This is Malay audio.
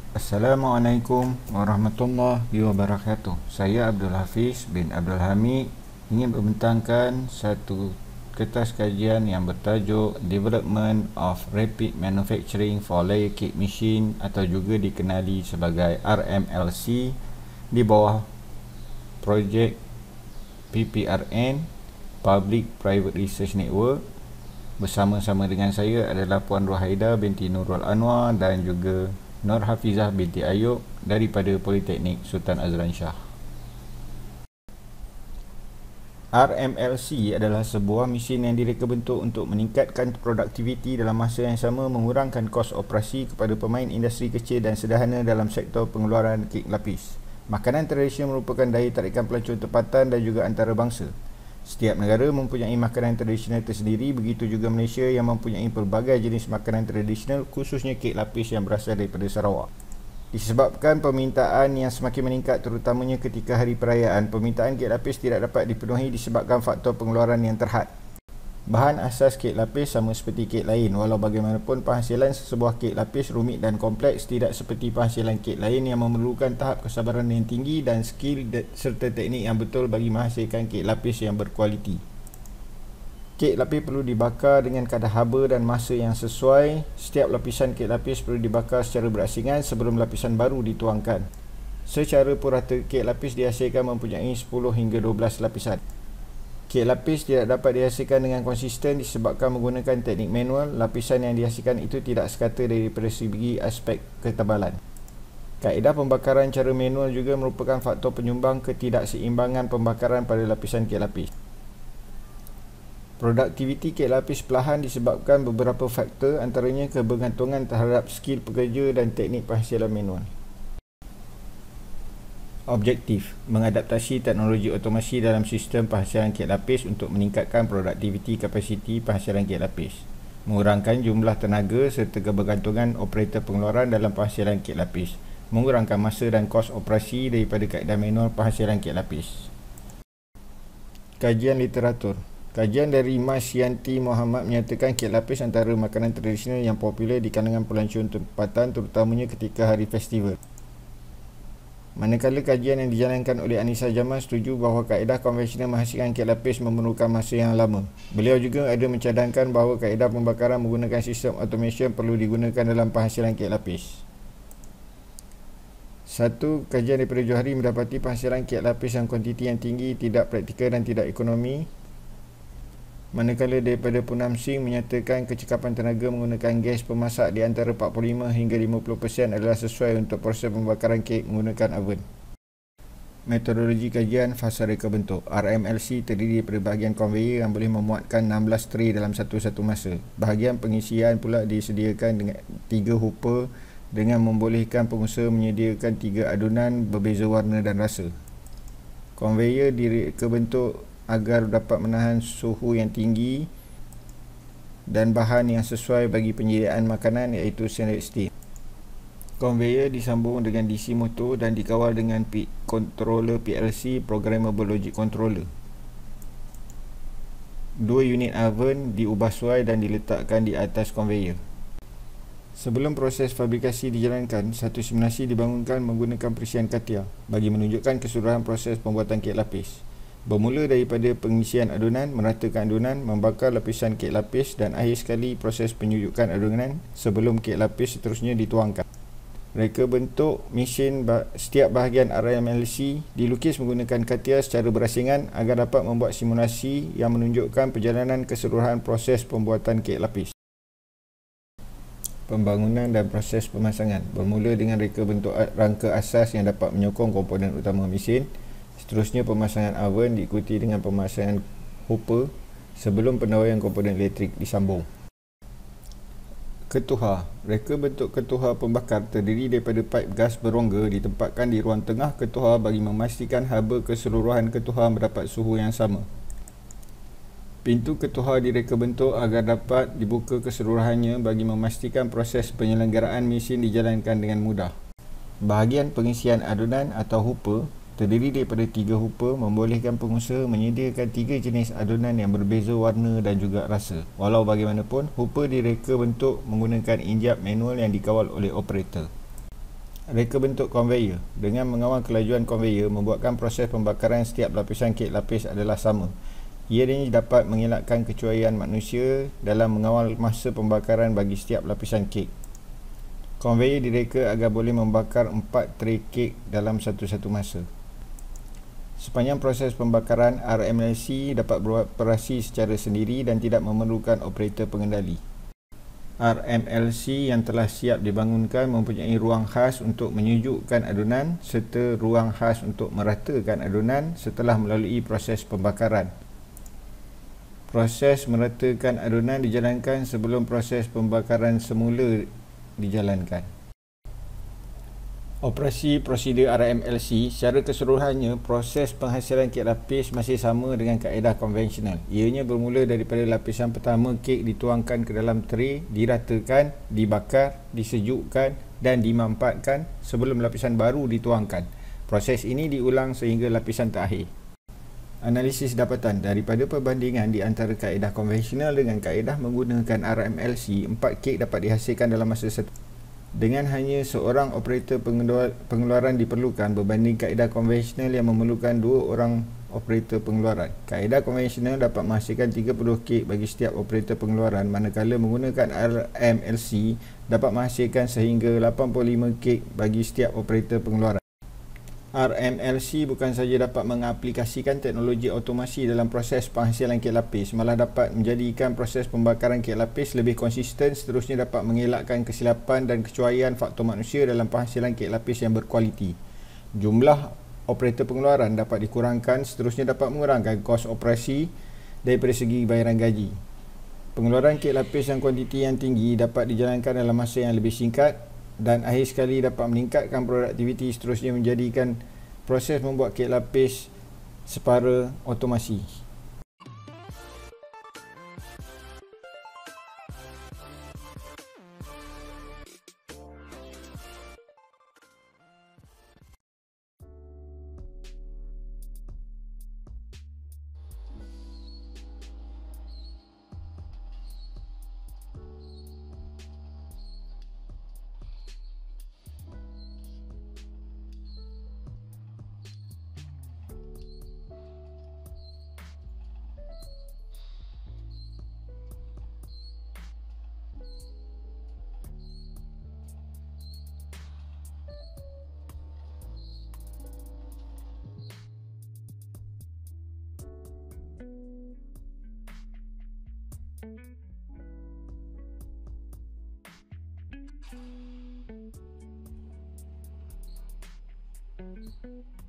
Assalamualaikum warahmatullahi wabarakatuh. Saya Abdul Hafiz bin Abdul Hamid ingin membentangkan satu kertas kajian yang bertajuk Development of Rapid Manufacturing for Layer Cake Machine atau juga dikenali sebagai RMLC di bawah projek PPRN, Public Private Research Network. Bersama-sama dengan saya adalah Puan Ruhaida binti Nurul Anwar dan juga Nur Hafizah binti Ayub daripada Politeknik Sultan Azlan Shah. RMLC adalah sebuah mesin yang direka bentuk untuk meningkatkan produktiviti dalam masa yang sama, mengurangkan kos operasi kepada pemain industri kecil dan sederhana dalam sektor pengeluaran kek lapis. Makanan tradisional merupakan daya tarikan pelancong tempatan dan juga antarabangsa. Setiap negara mempunyai makanan tradisional tersendiri, begitu juga Malaysia yang mempunyai pelbagai jenis makanan tradisional, khususnya kek lapis yang berasal daripada Sarawak. Disebabkan permintaan yang semakin meningkat terutamanya ketika hari perayaan, permintaan kek lapis tidak dapat dipenuhi disebabkan faktor pengeluaran yang terhad. Bahan asas kek lapis sama seperti kek lain, walau bagaimanapun penghasilan sebuah kek lapis rumit dan kompleks, tidak seperti penghasilan kek lain yang memerlukan tahap kesabaran yang tinggi dan skill serta teknik yang betul bagi menghasilkan kek lapis yang berkualiti. Kek lapis perlu dibakar dengan kadar haba dan masa yang sesuai. Setiap lapisan kek lapis perlu dibakar secara berasingan sebelum lapisan baru dituangkan. Secara purata, kek lapis dihasilkan mempunyai 10 hingga 12 lapisan. Kek lapis tidak dapat dihasilkan dengan konsisten disebabkan menggunakan teknik manual. Lapisan yang dihasilkan itu tidak sekata daripada segi aspek ketebalan. Kaedah pembakaran cara manual juga merupakan faktor penyumbang ketidakseimbangan pembakaran pada lapisan kek lapis. Produktiviti kek lapis perlahan disebabkan beberapa faktor, antaranya kebergantungan terhadap skil pekerja dan teknik penghasilan manual. Objektif: mengadaptasi teknologi otomasi dalam sistem penghasilan kek lapis untuk meningkatkan produktiviti kapasiti penghasilan kek lapis, mengurangkan jumlah tenaga serta kebergantungan operator pengeluaran dalam penghasilan kek lapis, mengurangkan masa dan kos operasi daripada kaedah manual penghasilan kek lapis. Kajian literatur. Kajian dari Mas Yanti Muhammad menyatakan kek lapis antara makanan tradisional yang popular di kalangan pelancong tempatan terutamanya ketika hari festival. Manakala kajian yang dijalankan oleh Anissa Jamal setuju bahawa kaedah konvensional menghasilkan kek lapis memerlukan masa yang lama. Beliau juga ada mencadangkan bahawa kaedah pembakaran menggunakan sistem automation perlu digunakan dalam penghasilan kek lapis. Satu kajian daripada Johari mendapati penghasilan kek lapis yang kuantiti yang tinggi tidak praktikal dan tidak ekonomi. Manakala daripada Punam Singh menyatakan kecekapan tenaga menggunakan gas pemasak di antara 45 hingga 50% adalah sesuai untuk proses pembakaran kek menggunakan oven. Metodologi kajian fasa reka bentuk. RMLC terdiri daripada bahagian konveyor yang boleh memuatkan 16 tray dalam satu-satu masa. Bahagian pengisian pula disediakan dengan 3 hooper dengan membolehkan pengusaha menyediakan 3 adunan berbeza warna dan rasa. Konveyor direka bentuk agar dapat menahan suhu yang tinggi dan bahan yang sesuai bagi penyediaan makanan, iaitu stainless steel. Konveyor disambung dengan DC motor dan dikawal dengan controller PLC, Programmable Logic Controller. 2 unit oven diubah suai dan diletakkan di atas konveyor. Sebelum proses fabrikasi dijalankan, satu simulasi dibangunkan menggunakan perisian katia bagi menunjukkan keseluruhan proses pembuatan kek lapis. Bermula daripada pengisian adunan, meratakan adunan, membakar lapisan kek lapis dan akhir sekali proses penyujukan adunan sebelum kek lapis seterusnya dituangkan. Reka bentuk mesin setiap bahagian RMLC dilukis menggunakan katia secara berasingan agar dapat membuat simulasi yang menunjukkan perjalanan keseluruhan proses pembuatan kek lapis. Pembangunan dan proses pemasangan bermula dengan reka bentuk rangka asas yang dapat menyokong komponen utama mesin. Seterusnya pemasangan oven diikuti dengan pemasangan hooper sebelum pendawaian komponen elektrik disambung. Ketuha. Reka bentuk ketuha pembakar terdiri daripada paip gas berongga ditempatkan di ruang tengah ketuha bagi memastikan haba keseluruhan ketuha mendapat suhu yang sama. Pintu ketuha direka bentuk agar dapat dibuka keseluruhannya bagi memastikan proses penyelenggaraan mesin dijalankan dengan mudah. Bahagian pengisian adunan atau hooper terdiri daripada 3 hooper membolehkan pengusaha menyediakan 3 jenis adunan yang berbeza warna dan juga rasa. Walau bagaimanapun, hooper direka bentuk menggunakan injap manual yang dikawal oleh operator. Reka bentuk konveyor. Dengan mengawal kelajuan konveyor, membuatkan proses pembakaran setiap lapisan kek lapis adalah sama. Ianya dapat mengelakkan kecuaian manusia dalam mengawal masa pembakaran bagi setiap lapisan kek. Konveyor direka agar boleh membakar 4 tray kek dalam satu-satu masa. Sepanjang proses pembakaran, RMLC dapat beroperasi secara sendiri dan tidak memerlukan operator pengendali. RMLC yang telah siap dibangunkan mempunyai ruang khas untuk menyejukkan adunan serta ruang khas untuk meratakan adunan setelah melalui proses pembakaran. Proses meratakan adunan dijalankan sebelum proses pembakaran semula dijalankan. Operasi prosedur RMLC secara keseluruhannya, proses penghasilan kek lapis masih sama dengan kaedah konvensional. Ianya bermula daripada lapisan pertama kek dituangkan ke dalam tray, diratakan, dibakar, disejukkan dan dimampatkan sebelum lapisan baru dituangkan. Proses ini diulang sehingga lapisan terakhir. Analisis dapatan daripada perbandingan di antara kaedah konvensional dengan kaedah menggunakan RMLC, 4 kek dapat dihasilkan dalam masa satu. Dengan hanya seorang operator pengeluaran diperlukan berbanding kaedah konvensional yang memerlukan 2 orang operator pengeluaran. Kaedah konvensional dapat menghasilkan 30 kek bagi setiap operator pengeluaran, manakala menggunakan RMLC dapat menghasilkan sehingga 85 kek bagi setiap operator pengeluaran. RMLC bukan sahaja dapat mengaplikasikan teknologi otomasi dalam proses penghasilan kek lapis, malah dapat menjadikan proses pembakaran kek lapis lebih konsisten, seterusnya dapat mengelakkan kesilapan dan kecuaian faktor manusia dalam penghasilan kek lapis yang berkualiti. Jumlah operator pengeluaran dapat dikurangkan, seterusnya dapat mengurangkan kos operasi daripada segi bayaran gaji. Pengeluaran kek lapis yang kuantiti yang tinggi dapat dijalankan dalam masa yang lebih singkat dan akhir sekali dapat meningkatkan produktiviti, seterusnya menjadikan proses membuat kek lapis separa otomasi. Thank you.